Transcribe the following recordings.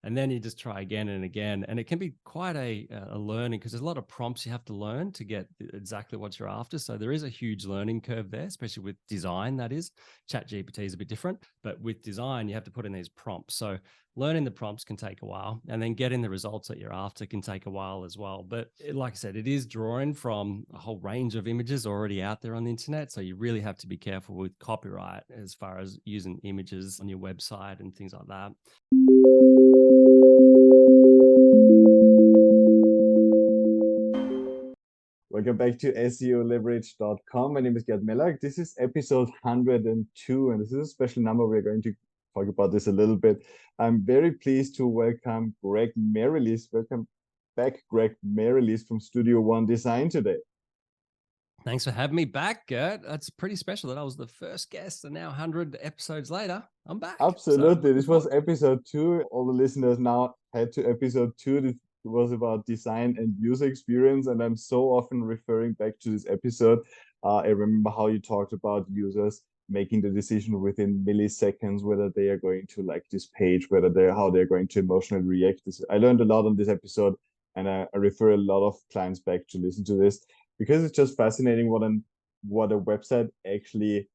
And then you just try again and again. And it can be quite a learning, because there's a lot of prompts you have to learn to get exactly what you're after. So there is a huge learning curve there, especially with design, that is. Chat GPT is a bit different, but with design, you have to put in these prompts. So learning the prompts can take a while, and then getting the results that you're after can take a while as well. But like I said, it is drawing from a whole range of images already out there on the internet. So you really have to be careful with copyright as far as using images on your website and things like that. Welcome back to SEOleverage.com. My name is Gert Merrilees. This is episode 102, and this is a special number. We're going to talk about this a little bit. I'm very pleased to welcome Greg Merrilees. Welcome back, Greg Merrilees from Studio1 Design today. Thanks for having me back, Gert. That's pretty special that I was the first guest, and now 100 episodes later, I'm back. Absolutely. So, this was episode 2. All the listeners now head to episode 2. This was about design and user experience, and I'm so often referring back to this episode. I remember how you talked about users making the decision within milliseconds whether they are going to like this page, how they're going to emotionally react. I learned a lot on this episode, and I refer a lot of clients back to listen to this, because it's just fascinating what a website actually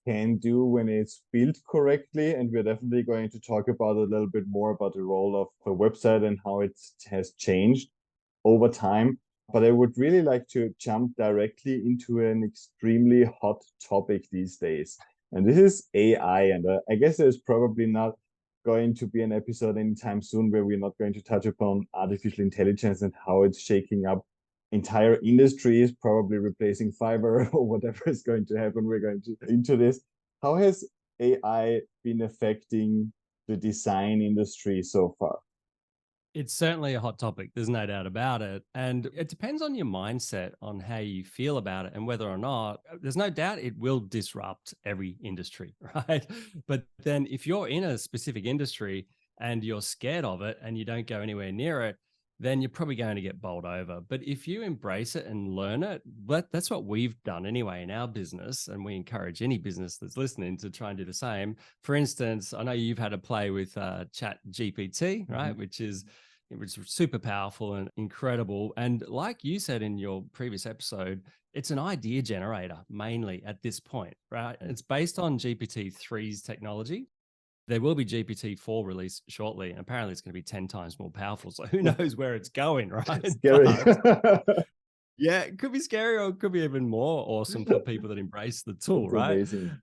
can do when it's built correctly. And we're definitely going to talk about a little bit more about the role of a website and how it has changed over time. But I would really like to jump directly into an extremely hot topic these days. And this is AI. And I guess there's probably not going to be an episode anytime soon where we're not going to touch upon artificial intelligence and how it's shaking up entire industries, probably replacing Fiverr or whatever is going to happen. We're going to into this. How has AI been affecting the design industry so far? It's certainly a hot topic. There's no doubt about it. And it depends on your mindset on how you feel about it and whether or not, there's no doubt it will disrupt every industry, right? But then if you're in a specific industry and you're scared of it and you don't go anywhere near it, then you're probably going to get bowled over. But if you embrace it and learn it, that's what we've done anyway in our business. And we encourage any business that's listening to try and do the same. For instance, I know you've had a play with Chat GPT, right? Mm-hmm. It was super powerful and incredible. And like you said in your previous episode, it's an idea generator mainly at this point, right? It's based on GPT-3's technology. There will be GPT-4 released shortly, and apparently it's going to be 10 times more powerful. So who knows where it's going, right? Scary. Yeah, it could be scary, or it could be even more awesome for people that embrace the tool, That's right? amazing.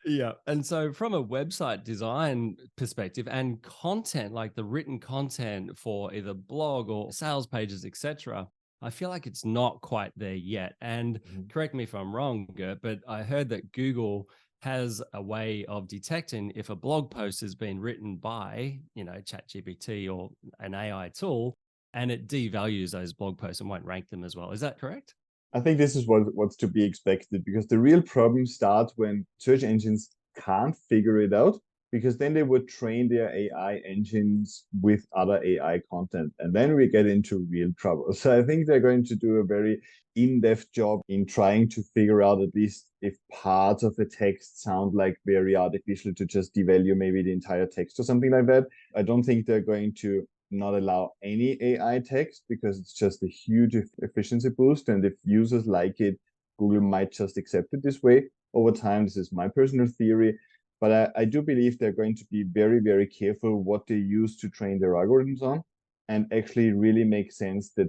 Yeah. And so from a website design perspective and content, like the written content for either blog or sales pages, etc., I feel like it's not quite there yet. And correct me if I'm wrong, Gert, but I heard that Google has a way of detecting if a blog post has been written by, Chat GPT or an AI tool, and it devalues those blog posts and won't rank them as well. Is that correct? I think this is what's to be expected, because the real problem starts when search engines can't figure it out, because then they would train their AI engines with other AI content, and then we get into real trouble. So I think they're going to do a very in-depth job in trying to figure out, at least if parts of a text sound like very artificial, to just devalue maybe the entire text or something like that. I don't think they're going to not allow any AI text, because it's just a huge efficiency boost. And if users like it, Google might just accept it this way over time. This is my personal theory. But I do believe they're going to be very, very careful what they use to train their algorithms on, and actually really make sense that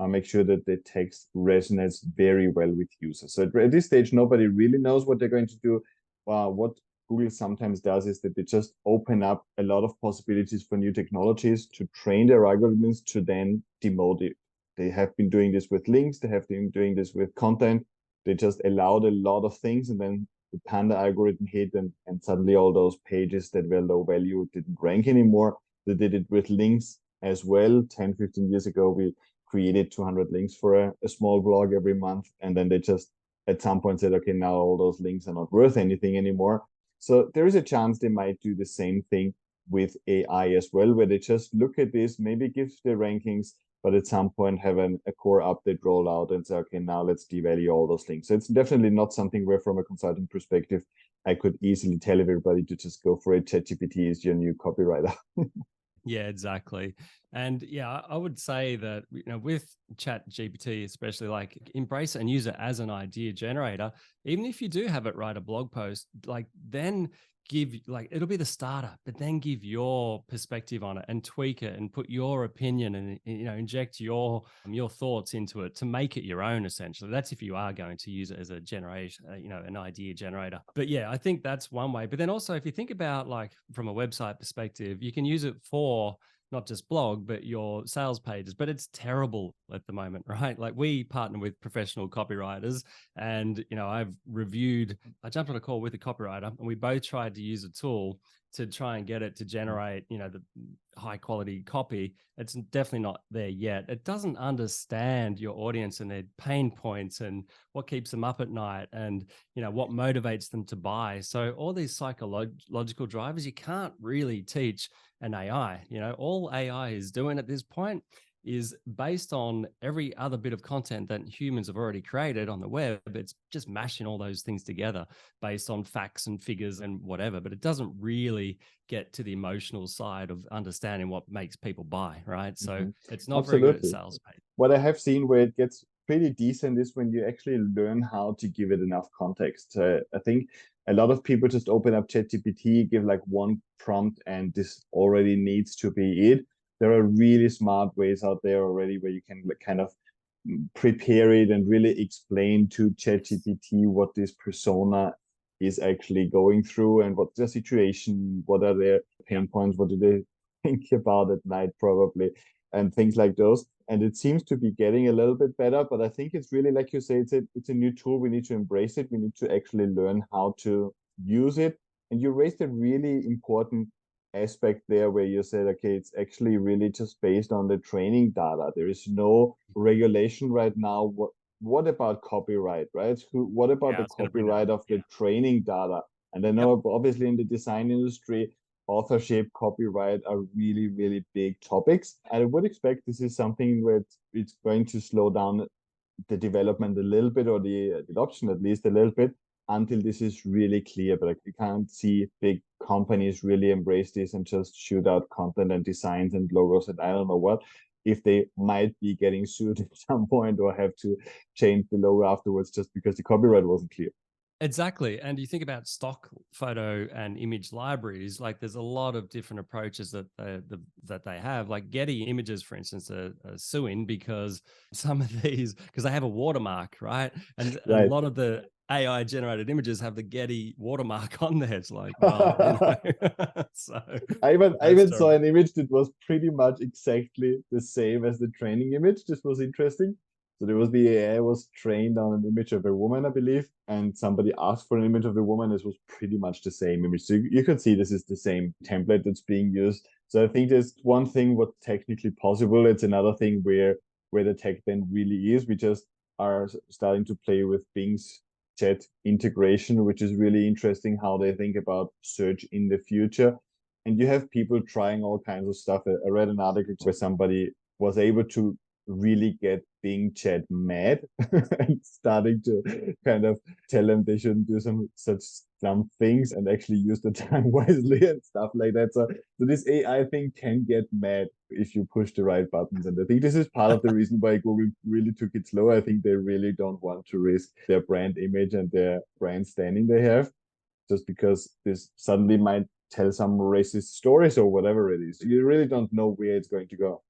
make sure that the text resonates very well with users. So at this stage, nobody really knows what they're going to do. What Google sometimes does is that they just open up a lot of possibilities for new technologies to train their algorithms to then demote it. They have been doing this with links. They have been doing this with content. They just allowed a lot of things, and then the Panda algorithm hit, and suddenly all those pages that were low value didn't rank anymore. They did it with links as well. 10, 15 years ago, we created 200 links for a small blog every month. And then they just at some point said, okay, now all those links are not worth anything anymore. So there is a chance they might do the same thing with AI as well, where they just look at this, maybe give the rankings, but at some point have a core update rollout and say, okay, now let's devalue all those links. So it's definitely not something where, from a consulting perspective, I could easily tell everybody to just go for it. Chat GPT is your new copywriter. Yeah, exactly. And yeah, I would say that, with Chat GPT, especially, like, embrace it and use it as an idea generator. Even if you do have it write a blog post, like, then give, like, it'll be the starter, but then give your perspective on it and tweak it and put your opinion and, inject your thoughts into it to make it your own, essentially. That's if you are going to use it as a generation, an idea generator. But yeah, I think that's one way. But then also, if you think about, like, from a website perspective, you can use it for not just blog, but your sales pages. But it's terrible at the moment, right? Like, we partner with professional copywriters, and I jumped on a call with a copywriter, and we both tried to use a tool to try and get it to generate, the high quality copy. It's definitely not there yet. It doesn't understand your audience and their pain points and what keeps them up at night, and what motivates them to buy. So all these psychological drivers, you can't really teach an AI. All AI is doing at this point is based on every other bit of content that humans have already created on the web. It's just mashing all those things together based on facts and figures and whatever, but it doesn't really get to the emotional side of understanding what makes people buy, right? So it's not very good at sales page. What I have seen where it gets pretty decent is when you actually learn how to give it enough context. I think a lot of people just open up ChatGPT, give like one prompt, and this already needs to be it. There are really smart ways out there already where you can kind of prepare it and really explain to ChatGPT what this persona is actually going through and what's the situation, what are their pain points, what do they think about at night probably, and things like those. And it seems to be getting a little bit better, but I think it's really, like you say, it's a new tool. We need to embrace it. We need to actually learn how to use it. And you raised a really important aspect there where you said, okay, it's actually really just based on the training data. There is no regulation right now. What about copyright, right? What about the copyright of the training data? And I know obviously in the design industry, authorship, copyright are really, really big topics. I would expect this is something where it's going to slow down the development a little bit, or the adoption at least a little bit, until this is really clear. But you can't see big companies really embrace this and just shoot out content and designs and logos and I don't know what, if they might be getting sued at some point or have to change the logo afterwards just because the copyright wasn't clear. Exactly. And you think about stock photo and image libraries, like, there's a lot of different approaches that they have. Like, Getty Images, for instance, are suing because some of these, because they have a watermark, right? And a lot of the AI generated images have the Getty watermark on there. It's like, well, so I even saw an image that was pretty much exactly the same as the training image. This was interesting. So there was the AI was trained on an image of a woman, I believe, and somebody asked for an image of the woman. This was pretty much the same image. So you can see this is the same template that's being used. So I think there's one thing what's technically possible. It's another thing where the tech then really is. We just are starting to play with Bing's chat integration, which is really interesting how they think about search in the future. And you have people trying all kinds of stuff. I read an article where somebody was able to really get Bing chat mad and starting to kind of tell them they shouldn't do some things and actually use the time wisely and stuff like that. So this AI thing can get mad if you push the right buttons. And I think this is part of the reason why Google really took it slow. I think they really don't want to risk their brand image and their brand standing they have, just because this suddenly might tell some racist stories or whatever it is. You really don't know where it's going to go.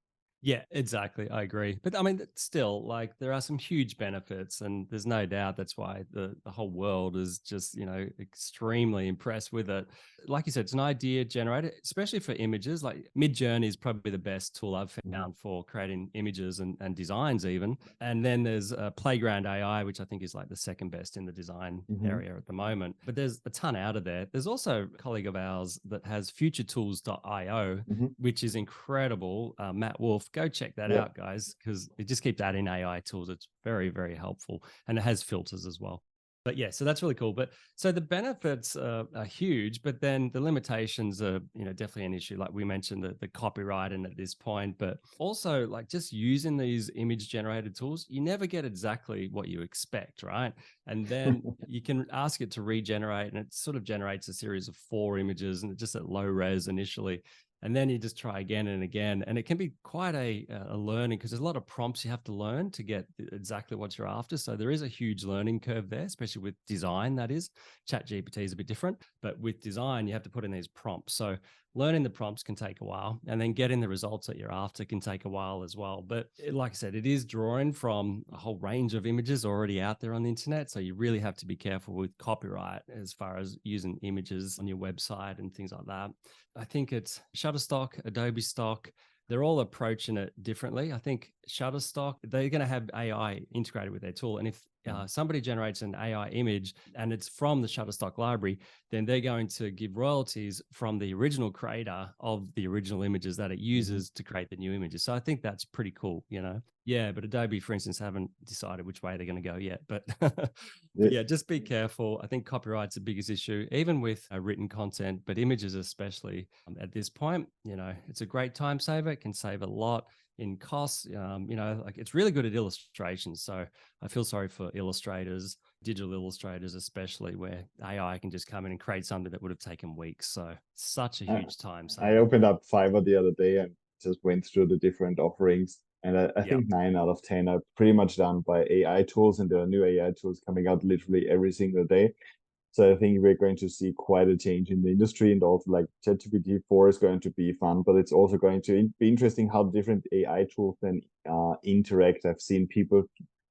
Yeah, exactly. I agree. But I mean, still, like, there are some huge benefits, and there's no doubt that's why the whole world is just, extremely impressed with it. Like you said, it's an idea generator, especially for images. Like, Midjourney is probably the best tool I've found for creating images and designs even. And then there's Playground AI, which I think is like the second best in the design area at the moment. But there's a ton out of there. There's also a colleague of ours that has futuretools.io, which is incredible. Matt Wolf. Go check that out, guys, because it just keeps adding AI tools. It's very, very helpful. And it has filters as well. But yeah, so that's really cool. But so the benefits are huge, but then the limitations are, definitely an issue. Like we mentioned, the copyright and at this point, but also, like, just using these image generated tools, you never get exactly what you expect, right? And then you can ask it to regenerate, and it sort of generates a series of 4 images, and it's just at low res initially. And then you just try again and again. And it can be quite a learning, because there's a lot of prompts you have to learn to get exactly what you're after. So there is a huge learning curve there, especially with design, that is. Chat GPT is a bit different, but with design, you have to put in these prompts. So learning the prompts can take a while, and then getting the results that you're after can take a while as well. But like I said, it is drawing from a whole range of images already out there on the internet. So you really have to be careful with copyright as far as using images on your website and things like that. I think it's Shutterstock, Adobe Stock. They're all approaching it differently. I think Shutterstock, they're going to have AI integrated with their tool. And if somebody generates an AI image and it's from the Shutterstock library, then they're going to give royalties from the original creator of the original images that it uses to create the new images. So I think that's pretty cool, you know? Yeah, but Adobe, for instance, haven't decided which way they're going to go yet. But, but yeah, just be careful. I think copyright's the biggest issue, even with written content, but images especially. At this point, you know, it's a great time saver. It can save a lot in costs. You know, like it's really good at illustrations. So I feel sorry for illustrators, digital illustrators, especially, where AI can just come in and create something that would have taken weeks. So such a huge time saver. I opened up Fiverr the other day and just went through the different offerings. And I think 9 out of 10 are pretty much done by AI tools, and there are new AI tools coming out literally every single day. So I think we're going to see quite a change in the industry, and also like ChatGPT 4 is going to be fun, but it's also going to be interesting how different AI tools then interact. I've seen people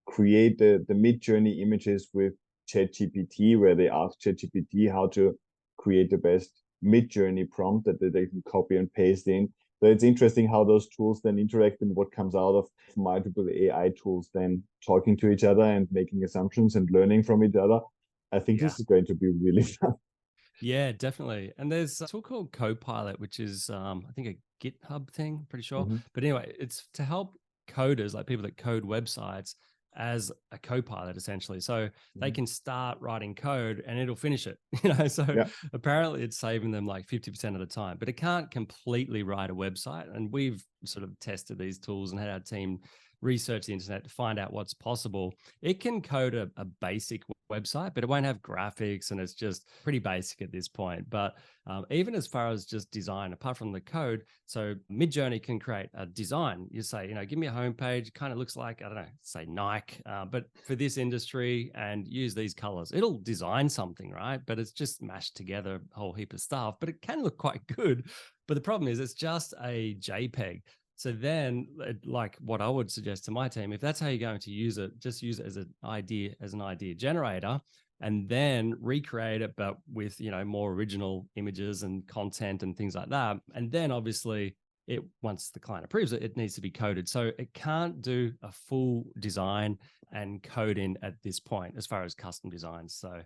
create the mid-journey images with ChatGPT, where they ask ChatGPT how to create the best mid-journey prompt that they can copy and paste in. So it's interesting how those tools then interact and what comes out of multiple AI tools then talking to each other and making assumptions and learning from each other. I think this is going to be really fun. Yeah, definitely. And there's a tool called Copilot, which is, I think, a GitHub thing, I'm pretty sure. But anyway, it's to help coders, like people that code websites, as a Copilot, essentially. So they can start writing code and it'll finish it, you know? So apparently it's saving them like 50% of the time, but it can't completely write a website. And we've sort of tested these tools and had our team research the internet to find out what's possible. It can code a basic website, but it won't have graphics, and it's just pretty basic at this point. But even as far as just design, apart from the code, so Midjourney can create a design. You say, you know, give me a homepage, kind of looks like, I don't know, say Nike, but for this industry, and use these colors. It'll design something, right? But it's just mashed together a whole heap of stuff, but it can look quite good. But the problem is it's just a JPEG. So then, like what I would suggest to my team, if that's how you're going to use it, just use it as an idea generator, and then recreate it, but with, you know, more original images and content and things like that. And then obviously once the client approves it, it needs to be coded. So it can't do a full design and coding at this point as far as custom designs. So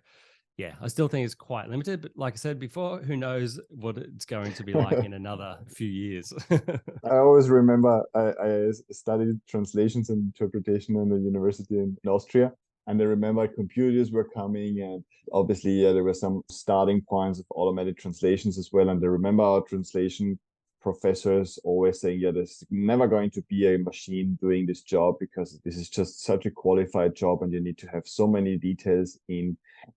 yeah, I still think it's quite limited, but like I said before, who knows what it's going to be like in another few years. I always remember I studied translations and interpretation in the university in Austria. And I remember computers were coming, and obviously there were some starting points of automated translations as well. And I remember our translation professors always saying, yeah, there's never going to be a machine doing this job, because this is just such a qualified job and you need to have so many details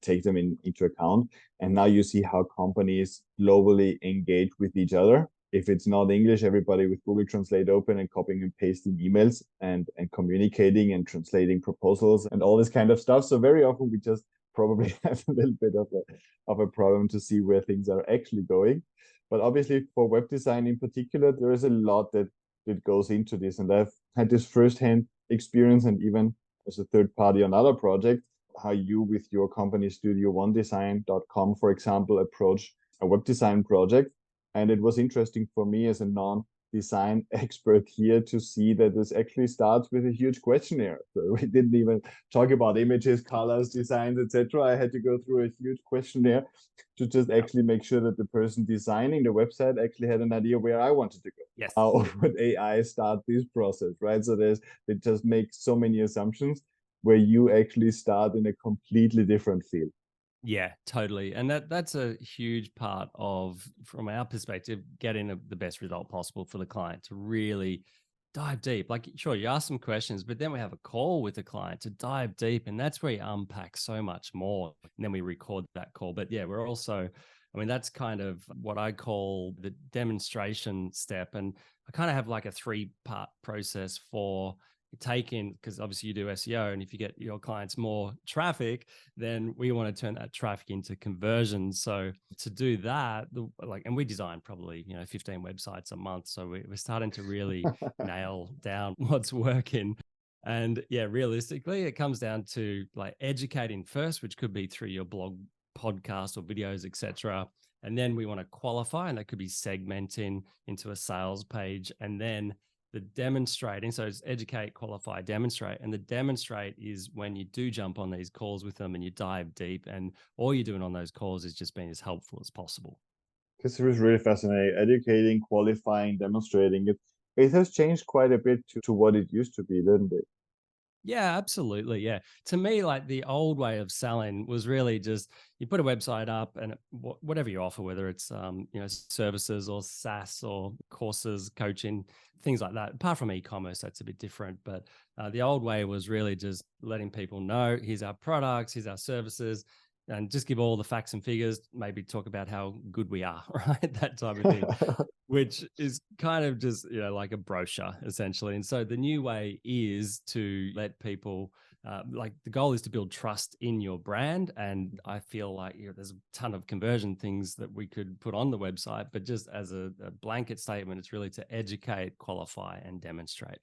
take them into account. And now you see how companies globally engage with each other. If it's not English, everybody with Google Translate open and copying and pasting emails and communicating and translating proposals and all this kind of stuff. So very often we just probably have a little bit of a problem to see where things are actually going. But obviously for web design in particular, there is a lot that goes into this. And I've had this firsthand experience, and even as a third party on other projects, how you with your company studio1design.com, for example, approach a web design project. And it was interesting for me as a non-design expert here to see that this actually starts with a huge questionnaire. So we didn't even talk about images, colors, designs, etc. I had to go through a huge questionnaire to just actually make sure that the person designing the website actually had an idea where I wanted to go. Yes. How would AI start this process, right? So they just make so many assumptions where you actually start in a completely different field. Yeah, totally. And that's a huge part of, from our perspective, getting the best result possible for the client, to really dive deep. Like, sure, you ask some questions, but then we have a call with the client to dive deep. And that's where you unpack so much more. And then we record that call. But yeah, we're also I mean, that's kind of what I call the demonstration step. And I kind of have like a 3-part process for taking, because obviously you do SEO, and if you get your clients more traffic, then we want to turn that traffic into conversions. So to do that, and we design probably 15 websites a month, so we're starting to really nail down what's working. And yeah, realistically, it comes down to like educating first, which could be through your blog, podcast, or videos, etc. And then we want to qualify, and that could be segmenting into a sales page, and then the demonstrating. So it's educate, qualify, demonstrate. And the demonstrate is when you do jump on these calls with them and you dive deep, and all you're doing on those calls is just being as helpful as possible. This is really fascinating. Educating, qualifying, demonstrating it. It has changed quite a bit to what it used to be, didn't it? Yeah, absolutely. Yeah. To me, like the old way of selling was really just you put a website up and whatever you offer, whether it's services or SaaS or courses, coaching, things like that. Apart from e-commerce, that's a bit different. But the old way was really just letting people know, here's our products, here's our services, and just give all the facts and figures, maybe talk about how good we are, right? That type of thing. Which is kind of just, like a brochure essentially. And so the new way is to let people, the goal is to build trust in your brand. And I feel like there's a ton of conversion things that we could put on the website, but just as a blanket statement, it's really to educate, qualify, and demonstrate.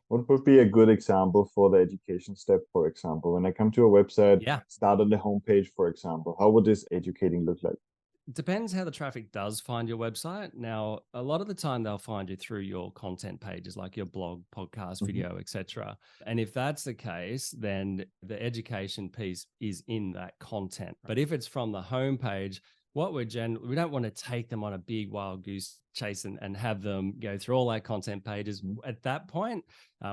What would be a good example for the education step, for example? When I come to a website, start on the homepage, for example, how would this educating look like? Depends how the traffic does find your website. Now, a lot of the time they'll find you through your content pages, like your blog, podcast, video, etc. And if that's the case, then the education piece is in that content. But if it's from the homepage, what we don't want to take them on a big wild goose chase and have them go through all our content pages. At that point,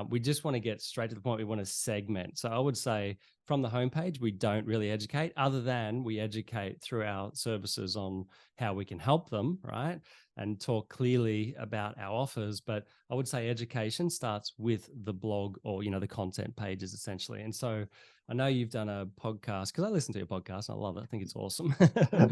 we just want to get straight to the point. We want to segment. So I would say from the homepage, we don't really educate, other than we educate through our services on how we can help them, right? And talk clearly about our offers. But I would say education starts with the blog or, the content pages essentially. And so I know you've done a podcast, because I listen to your podcast and I love it. I think it's awesome.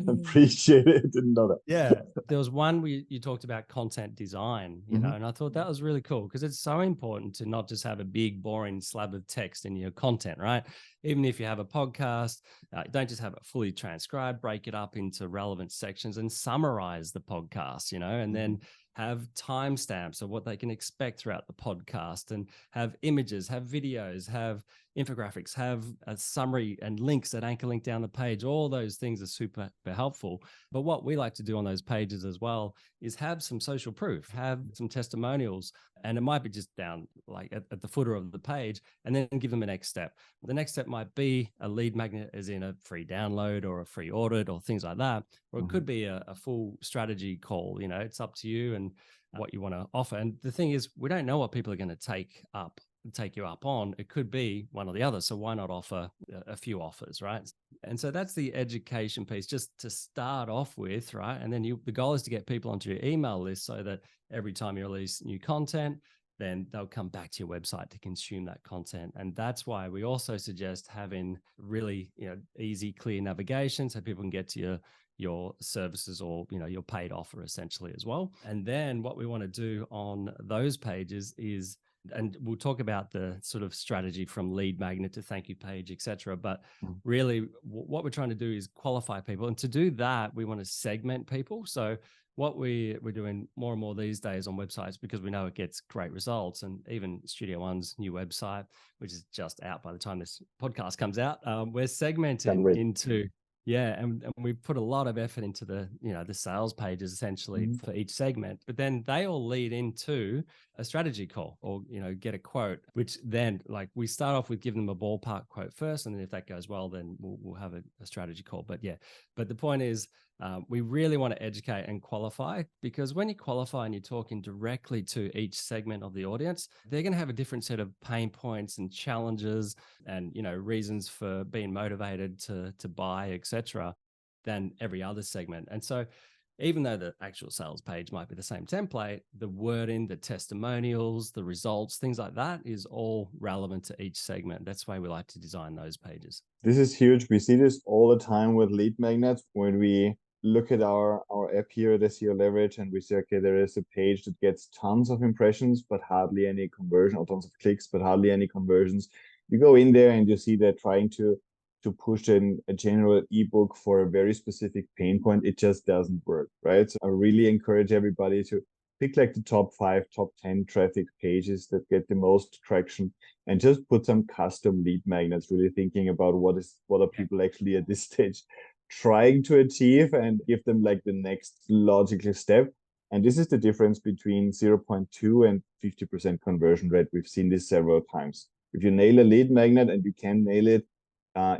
Appreciate it. Didn't know that. Yeah. There was one where you talked about content design, and I thought that was really cool, because it's so important to not just have a big, boring slab of text in your content, right? Even if you have a podcast, don't just have it fully transcribed, break it up into relevant sections and summarize the podcast, and then have timestamps of what they can expect throughout the podcast, and have images, have videos, have infographics, have a summary and links that anchor link down the page. All those things are super helpful. But what we like to do on those pages as well is have some social proof, have some testimonials, and it might be just down like at the footer of the page, and then give them a next step. The next step might be a lead magnet, as in a free download or a free audit or things like that. Or it could be a full strategy call. It's up to you and what you want to offer. And the thing is, we don't know what people are going to take you up on. It could be one or the other. So why not offer a few offers, right? And so that's the education piece, just to start off with, right? And then the goal is to get people onto your email list, so that every time you release new content, then they'll come back to your website to consume that content. And that's why we also suggest having really, easy, clear navigation, so people can get to your services or, your paid offer essentially as well. And then what we want to do on those pages is, and we'll talk about the sort of strategy from lead magnet to thank you page, etc. But really what we're trying to do is qualify people. And to do that, we want to segment people. So what we're doing more and more these days on websites, because we know it gets great results, and even Studio One's new website, which is just out by the time this podcast comes out, we're segmenting into... Yeah, and we put a lot of effort into the sales pages essentially for each segment, but then they all lead into a strategy call, or get a quote, which then we start off with giving them a ballpark quote first, and then if that goes well, then we'll have a strategy call. But the point is, we really want to educate and qualify, because when you qualify and you're talking directly to each segment of the audience, they're going to have a different set of pain points and challenges and reasons for being motivated to buy, etc., than every other segment. And so even though the actual sales page might be the same template, the wording, the testimonials, the results, things like that is all relevant to each segment. That's why we like to design those pages. This is huge. We see this all the time with lead magnets. When we look at our app here at SEO Leverage and we say, okay, there is a page that gets tons of impressions, but hardly any conversion, or tons of clicks, but hardly any conversions. You go in there and you see they're trying to push in a general ebook for a very specific pain point. It just doesn't work, right? So I really encourage everybody to pick like the top 5, top 10 traffic pages that get the most traction and just put some custom lead magnets, really thinking about what are people actually at this stage trying to achieve, and give them like the next logical step. And this is the difference between 0.2 and 50% conversion rate. We've seen this several times. If you nail a lead magnet, and you can nail it,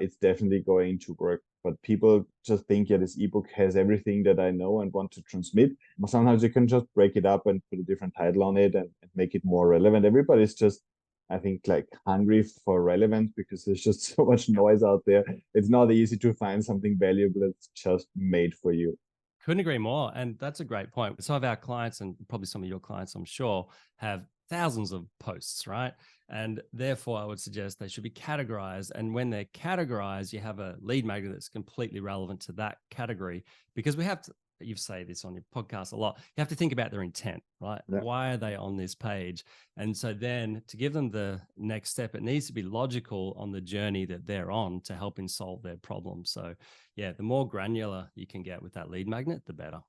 it's definitely going to work. But people just think, yeah, this ebook has everything that I know and want to transmit. But sometimes you can just break it up and put a different title on it and make it more relevant. Everybody's just, I think, like hungry for relevance, because there's just so much noise out there. It's not easy to find something valuable that's just made for you. Couldn't agree more. And that's a great point. Some of our clients, and probably some of your clients, I'm sure, have thousands of posts, right? And therefore, I would suggest they should be categorized. And when they're categorized, you have a lead magnet that's completely relevant to that category, because we have to, you say this on your podcast a lot, you have to think about their intent, right? Yeah. Why are they on this page? And so then to give them the next step, it needs to be logical on the journey that they're on to helping solve their problem. So yeah, the more granular you can get with that lead magnet, the better.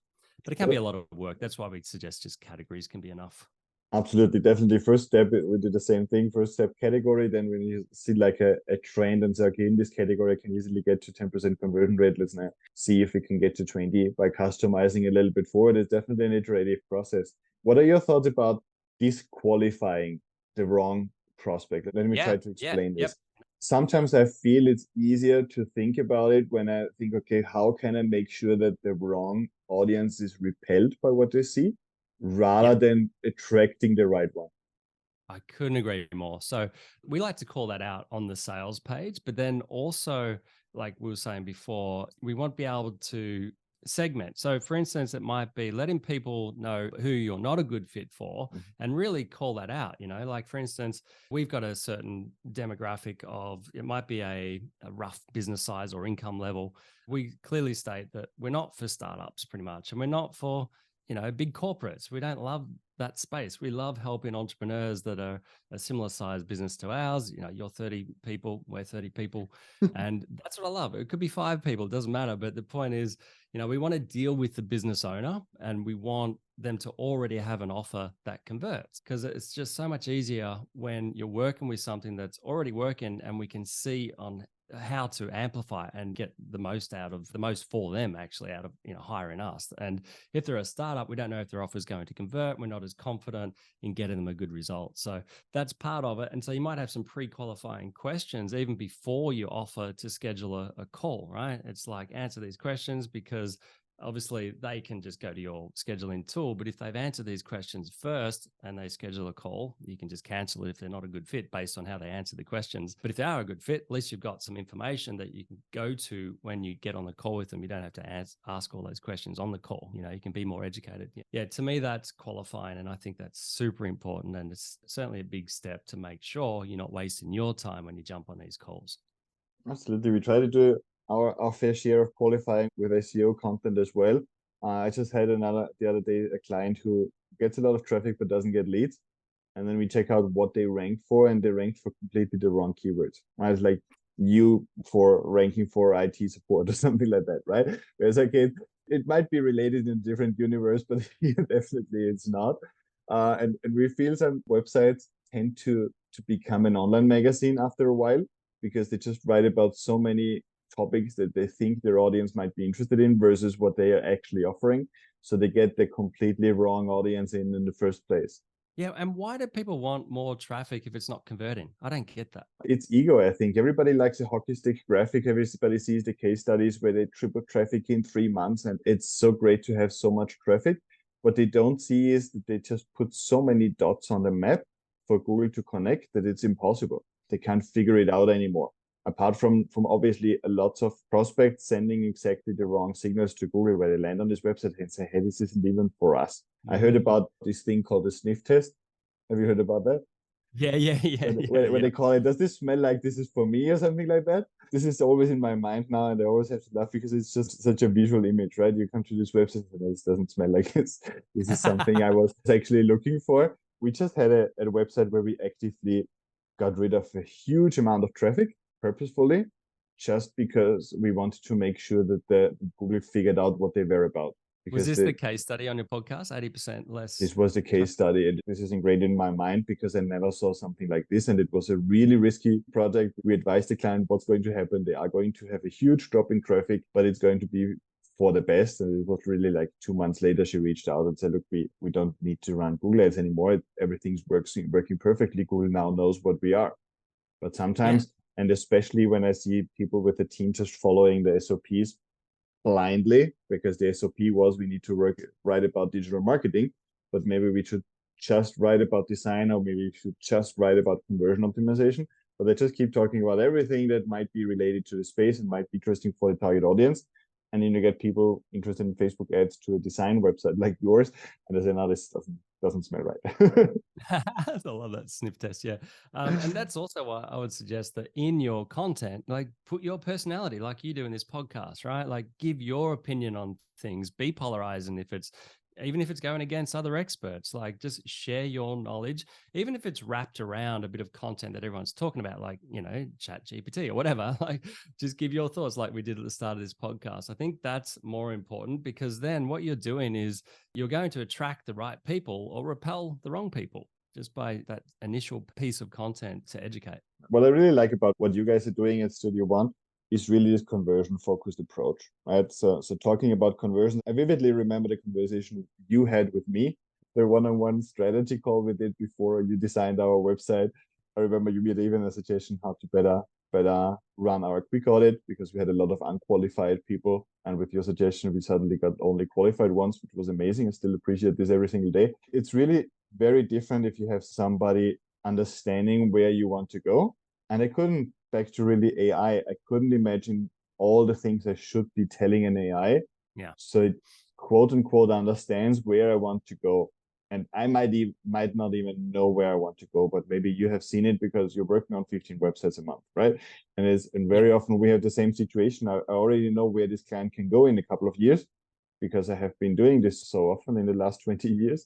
But it can be a lot of work. That's why we suggest just categories can be enough. Absolutely, definitely. First step, we do the same thing. First step, category. Then when you see like a trend and say, okay, in this category, I can easily get to 10% conversion rate. Let's now see if we can get to 20 by customizing a little bit forward. It's definitely an iterative process. What are your thoughts about disqualifying the wrong prospect? Let me try to explain this. Sometimes I feel it's easier to think about it when I think, okay, how can I make sure that the wrong audience is repelled by what they see, rather than attracting the right one? I couldn't agree more. So we like to call that out on the sales page, but then also, like we were saying before, we want to be able to segment. So for instance, it might be letting people know who you're not a good fit for and really call that out. Like for instance, we've got a certain demographic of, it might be a rough business size or income level. We clearly state that we're not for startups pretty much, and we're not for big corporates. We don't love that space. We love helping entrepreneurs that are a similar size business to ours. You're 30 people, we're 30 people. And that's what I love. It could be 5 people, it doesn't matter. But the point is, we want to deal with the business owner, and we want them to already have an offer that converts, because it's just so much easier when you're working with something that's already working, and we can see on how to amplify and get the most for them actually out of hiring us. And if they're a startup, we don't know if their offer is going to convert. We're not as confident in getting them a good result. So that's part of it. And so you might have some pre-qualifying questions even before you offer to schedule a call, right? It's like, answer these questions, because obviously they can just go to your scheduling tool, but if they've answered these questions first and they schedule a call, you can just cancel it if they're not a good fit based on how they answer the questions. But if they are a good fit, at least you've got some information that you can go to when you get on the call with them. You don't have to ask all those questions on the call. You can be more educated. Yeah, to me, that's qualifying. And I think that's super important. And it's certainly a big step to make sure you're not wasting your time when you jump on these calls. Absolutely. We try to do our fair share of qualifying with SEO content as well. I just had the other day, a client who gets a lot of traffic but doesn't get leads. And then we check out what they ranked for, and they ranked for completely the wrong keywords. I was like, you for ranking for IT support or something like that, right? Whereas, okay, it might be related in a different universe, but definitely it's not. And we feel some websites tend to become an online magazine after a while, because they just write about so many topics that they think their audience might be interested in versus what they are actually offering. So they get the completely wrong audience in the first place. Yeah. And why do people want more traffic if it's not converting? I don't get that. It's ego, I think. Everybody likes a hockey stick graphic. Everybody sees the case studies where they triple traffic in 3 months, and it's so great to have so much traffic. What they don't see is that they just put so many dots on the map for Google to connect that it's impossible. They can't figure it out anymore. Apart from obviously lots of prospects sending exactly the wrong signals to Google, where they land on this website and say, hey, this isn't even for us. I heard about this thing called the sniff test. Have you heard about that? When they call it, does this smell like this is for me or something like that? This is always in my mind now, and I always have to laugh because it's just such a visual image, right? You come to this website and this doesn't smell like this. This is something I was actually looking for. We just had a website where we actively got rid of a huge amount of traffic purposefully, just because we wanted to make sure that the Google figured out what they were about. Was this the case study on your podcast? 80% less. This was the case study, and this is ingrained in my mind because I never saw something like this, and it was a really risky project. We advised the client what's going to happen. They are going to have a huge drop in traffic, but it's going to be for the best. And it was really like 2 months later, she reached out and said, look, we don't need to run Google ads anymore. Everything's working perfectly. Google now knows what we are. But sometimes, and especially when I see people with the team just following the SOPs blindly, because the SOP was we need to write about digital marketing, but maybe we should just write about design, or maybe we should just write about conversion optimization. But they just keep talking about everything that might be related to the space and might be interesting for the target audience. And then you get people interested in Facebook ads to a design website like yours, and they say, no, this doesn't smell right. I love that sniff test. Yeah. And that's also why I would suggest that in your content, like put your personality like you do in this podcast, right? Like give your opinion on things, be polarizing even if it's going against other experts, like just share your knowledge, even if it's wrapped around a bit of content that everyone's talking about, like, Chat GPT or whatever, like just give your thoughts like we did at the start of this podcast. I think that's more important, because then what you're doing is you're going to attract the right people or repel the wrong people just by that initial piece of content to educate. What I really like about what you guys are doing at Studio One is really this conversion focused approach, right? So talking about conversion, I vividly remember the conversation you had with me, the one-on-one strategy call we did before you designed our website. I remember you made even a suggestion how to better run our quick audit, because we had a lot of unqualified people. And with your suggestion, we suddenly got only qualified ones, which was amazing. I still appreciate this every single day. It's really very different if you have somebody understanding where you want to go. And I couldn't, back to really AI, I couldn't imagine all the things I should be telling an AI. Yeah. So it quote unquote understands where I want to go. And I might not even know where I want to go, but maybe you have seen it because you're working on 15 websites a month, right? And very often we have the same situation. I already know where this client can go in a couple of years, because I have been doing this so often in the last 20 years.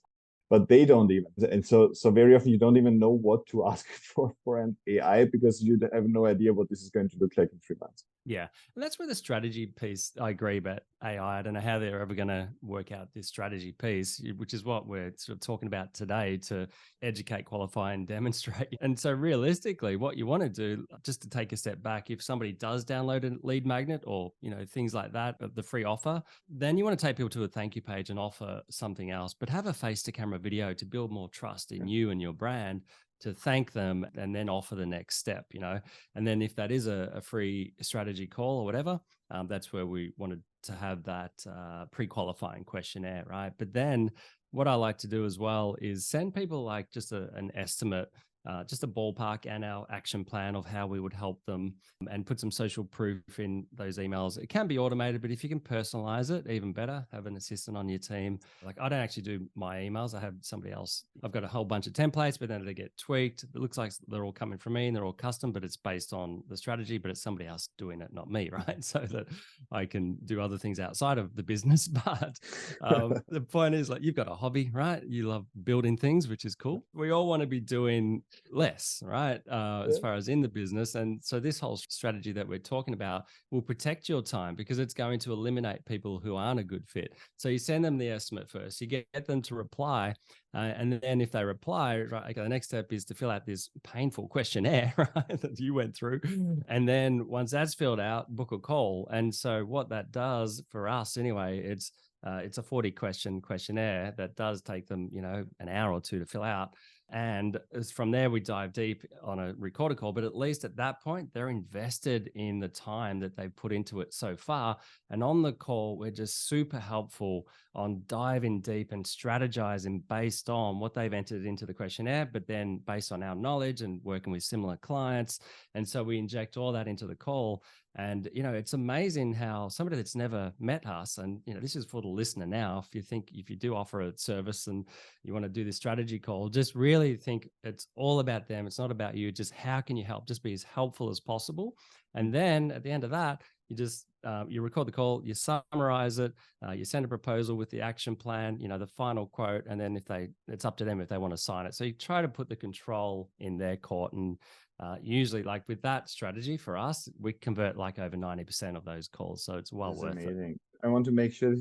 But they don't even. And so very often you don't even know what to ask for an AI, because you have no idea what this is going to look like in 3 months. Yeah. And that's where the strategy piece, I agree about AI. I don't know how they're ever going to work out this strategy piece, which is what we're sort of talking about today, to educate, qualify, and demonstrate. And so realistically, what you want to do, just to take a step back, if somebody does download a lead magnet or, things like that, the free offer, then you want to take people to a thank you page and offer something else, but have a face to camera video to build more trust in you and your brand, to thank them and then offer the next step, and then if that is a free strategy call or whatever, that's where we wanted to have that pre-qualifying questionnaire, right? But then what I like to do as well is send people like just an estimate, just a ballpark and our action plan of how we would help them, and put some social proof in those emails. It can be automated, but if you can personalize it, even better. Have an assistant on your team. Like I don't actually do my emails. I have somebody else. I've got a whole bunch of templates, but then they get tweaked. It looks like they're all coming from me and they're all custom, but it's based on the strategy, but it's somebody else doing it, not me, right? So that I can do other things outside of the business. But the point is, like, you've got a hobby, right? You love building things, which is cool. We all want to be doing less, right? As far as in the business. And so this whole strategy that we're talking about will protect your time, because it's going to eliminate people who aren't a good fit. So you send them the estimate first, you get them to reply. And then if they reply, right, okay, the next step is to fill out this painful questionnaire, right, that you went through. And then once that's filled out, book a call. And so what that does for us anyway, it's a 40-question questionnaire that does take them, an hour or two to fill out. And from there, we dive deep on a recorded call. But at least at that point, they're invested in the time that they've put into it so far. And on the call, we're just super helpful on diving deep and strategizing based on what they've entered into the questionnaire, but then based on our knowledge and working with similar clients. And so we inject all that into the call. And, it's amazing how somebody that's never met us, and, this is for the listener now, if you do offer a service and you want to do this strategy call, just really really think it's all about them. It's not about you. Just how can you help? Just be as helpful as possible. And then at the end of that, you just you record the call, you summarize it, you send a proposal with the action plan, the final quote, and then it's up to them if they want to sign it. So you try to put the control in their court, and usually, like with that strategy for us, we convert like over 90% of those calls. So it's well worth amazing. it. I want to make sure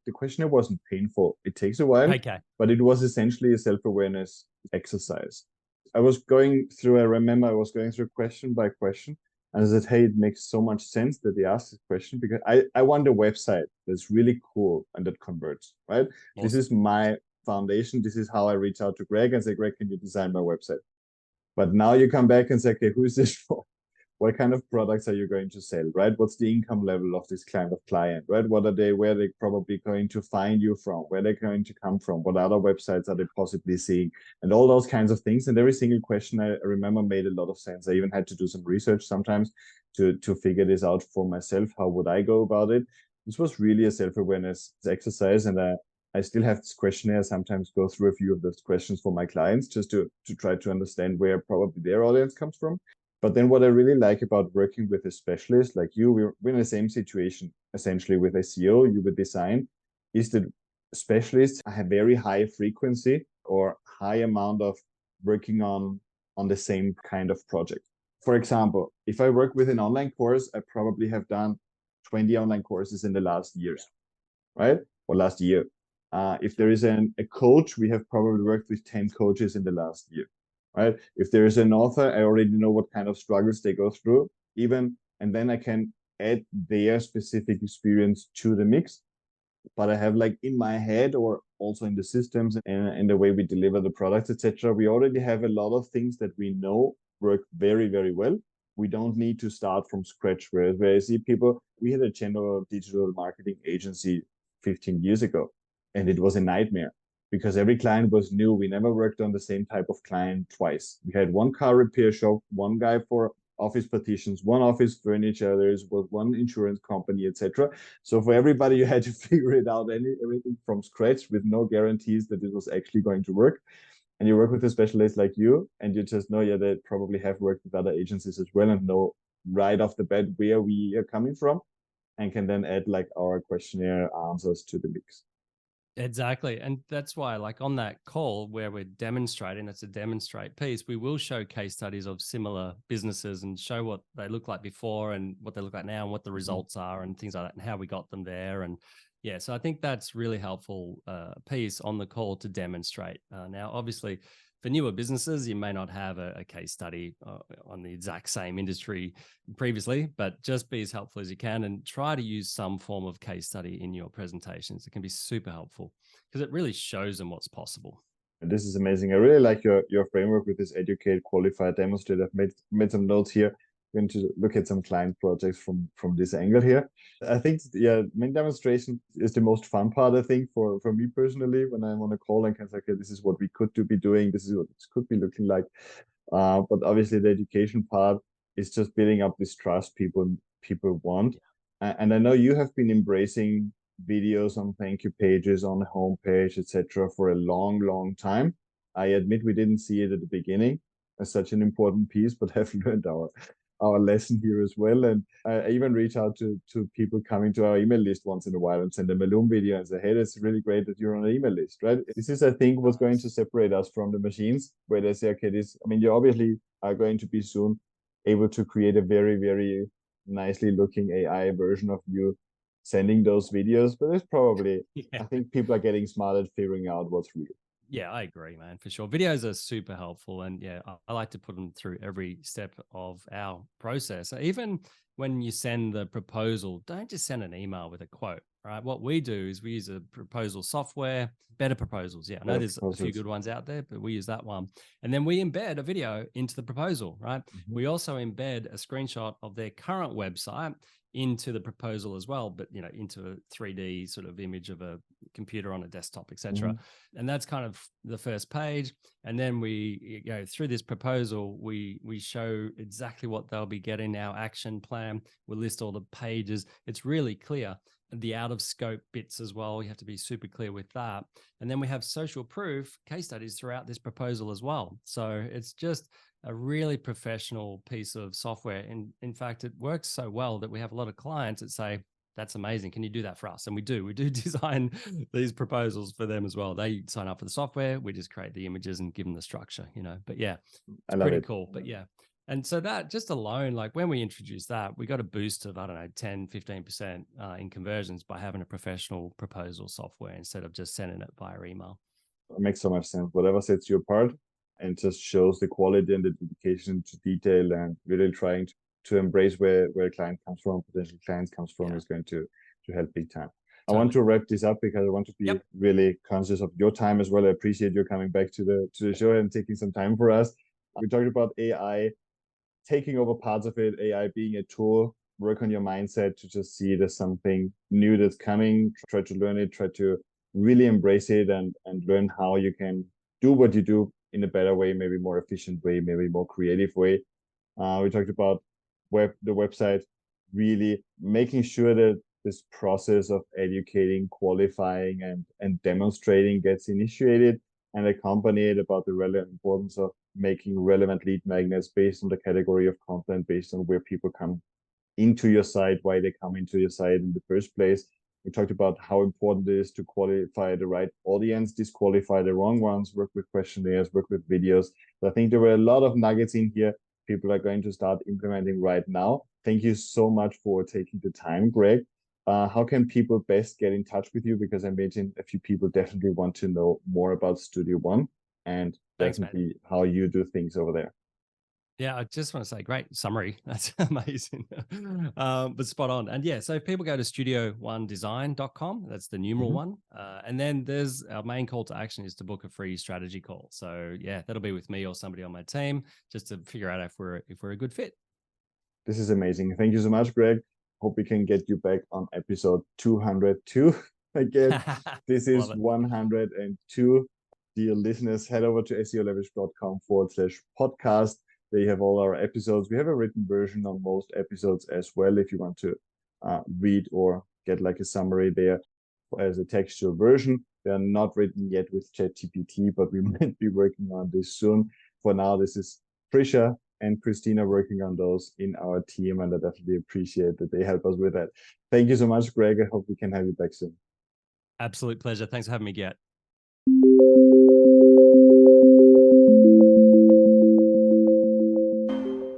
the questionnaire wasn't painful. It takes a while, Okay. but it was essentially a self-awareness exercise. I remember I was going through question by question, and I said, hey, it makes so much sense that they asked this question because I want a website that's really cool and that converts, right? Awesome. This is my foundation. This is how I reach out to Greg and say, Greg, can you design my website? But now you come back and say, okay, who is this for? What kind of products are you going to sell, right? What's the income level of this kind of client, right? Where are they probably going to find you from? Where they're going to come from? What other websites are they possibly seeing? And all those kinds of things. And every single question I remember made a lot of sense. I even had to do some research sometimes to figure this out for myself. How would I go about it? This was really a self-awareness exercise. And I still have this questionnaire, sometimes go through a few of those questions for my clients just to try to understand where probably their audience comes from. But then what I really like about working with a specialist like you, we're in the same situation, essentially with SEO, you with design, is that specialists have very high frequency or high amount of working on the same kind of project. For example, if I work with an online course, I probably have done 20 online courses in the last years, right? Or last year. If there is a coach, we have probably worked with 10 coaches in the last year. Right? If there is an author, I already know what kind of struggles they go through, and then I can add their specific experience to the mix. But I have like in my head or also in the systems and in the way we deliver the products, etc. We already have a lot of things that we know work very, very well. We don't need to start from scratch. Where I see people, we had a general digital marketing agency 15 years ago, and it was a nightmare because every client was new. We never worked on the same type of client twice. We had one car repair shop, one guy for office partitions, one office furniture, there was one insurance company, etc. So for everybody, you had to figure it out, everything from scratch with no guarantees that it was actually going to work. And you work with a specialist like you, and you just know, they probably have worked with other agencies as well and know right off the bat where we are coming from, and can then add like our questionnaire answers to the mix. Exactly. And that's why, like on that call where we're demonstrating, it's a demonstrate piece, we will show case studies of similar businesses and show what they look like before and what they look like now and what the results are and things like that and how we got them there. And yeah, so I think that's really helpful piece on the call to demonstrate. Now, obviously, for newer businesses, you may not have a case study on the exact same industry previously, but just be as helpful as you can and try to use some form of case study in your presentations. It can be super helpful because it really shows them what's possible. And this is amazing. I really like your framework with this educate, qualify, demonstrate. I've made some notes here. I'm going to look at some client projects from this angle here. I think, main demonstration is the most fun part, I think, for me personally, when I'm on a call and can say, okay, this is what we could be doing. This is what this could be looking like. But obviously the education part is just building up this trust people want. Yeah. And I know you have been embracing videos on thank you pages on the homepage, etc., for a long time. I admit we didn't see it at the beginning as such an important piece, but have learned our lesson here as well. And I even reach out to people coming to our email list once in a while and send them a Loom video and say, hey, it's really great that you're on an email list, right? This is, I think, what's going to separate us from the machines, where they say, okay, you obviously are going to be soon able to create a very, very nicely looking AI version of you sending those videos, but it's probably, I think people are getting smarter at figuring out what's real. Yeah, I agree, man, for sure. Videos are super helpful. And yeah, I like to put them through every step of our process. Even when you send the proposal, don't just send an email with a quote, right? What we do is we use a proposal software, Better Proposals. Yeah, I know there's a few good ones out there, but we use that one. And then we embed a video into the proposal, right? Mm-hmm. We also embed a screenshot of their current website into the proposal as well, but into a 3D sort of image of a computer on a desktop, etc. Mm-hmm. And that's kind of the first page. And then we go through this proposal, we show exactly what they'll be getting, our action plan. We'll list all the pages. It's really clear. the out of scope bits as well. You have to be super clear with that. And then we have social proof case studies throughout this proposal as well. So it's just a really professional piece of software. And in fact, it works so well that we have a lot of clients that say, that's amazing. Can you do that for us? And we do design these proposals for them as well. They sign up for the software. We just create the images and give them the structure, but yeah, it's pretty cool. But yeah. And so that just alone, like when we introduced that, we got a boost of, 10, 15% in conversions by having a professional proposal software instead of just sending it via email. It makes so much sense. Whatever sets you apart and just shows the quality and the dedication to detail and really trying to embrace where a client comes from, potential clients comes from, is going to help big time. Totally. I want to wrap this up because I want to be really conscious of your time as well. I appreciate you coming back to the show and taking some time for us. We talked about AI taking over parts of it, AI being a tool, work on your mindset to just see it as something new that's coming, try to learn it, try to really embrace it and learn how you can do what you do in a better way, maybe more efficient way, maybe more creative way. We talked about the website, really making sure that this process of educating, qualifying, and demonstrating gets initiated and accompanied about the relevant importance of making relevant lead magnets based on the category of content, based on where people come into your site, why they come into your site in the first place. We talked about how important it is to qualify the right audience, disqualify the wrong ones, work with questionnaires, work with videos. So I think there were a lot of nuggets in here people are going to start implementing right now. Thank you so much for taking the time, Greg. How can people best get in touch with you? Because I imagine a few people definitely want to know more about Studio One and definitely how you do things over there. Yeah, I just want to say, great summary. That's amazing. But spot on. And yeah, so if people go to studio1design.com, that's the numeral one. And then there's our main call to action is to book a free strategy call. So yeah, that'll be with me or somebody on my team just to figure out if we're a good fit. This is amazing. Thank you so much, Greg. Hope we can get you back on episode 202 again. This is 102. Dear listeners, head over to seoleverage.com/podcast. There you have all our episodes. We have a written version on most episodes as well if you want to read or get like a summary there as a textual version. They are not written yet with Chat GPT, but we might be working on this soon. For now, this is Trisha and Christina working on those in our team, and I definitely appreciate that they help us with that. Thank you so much, Greg. I hope we can have you back soon. Absolute pleasure. Thanks for having me, Gert.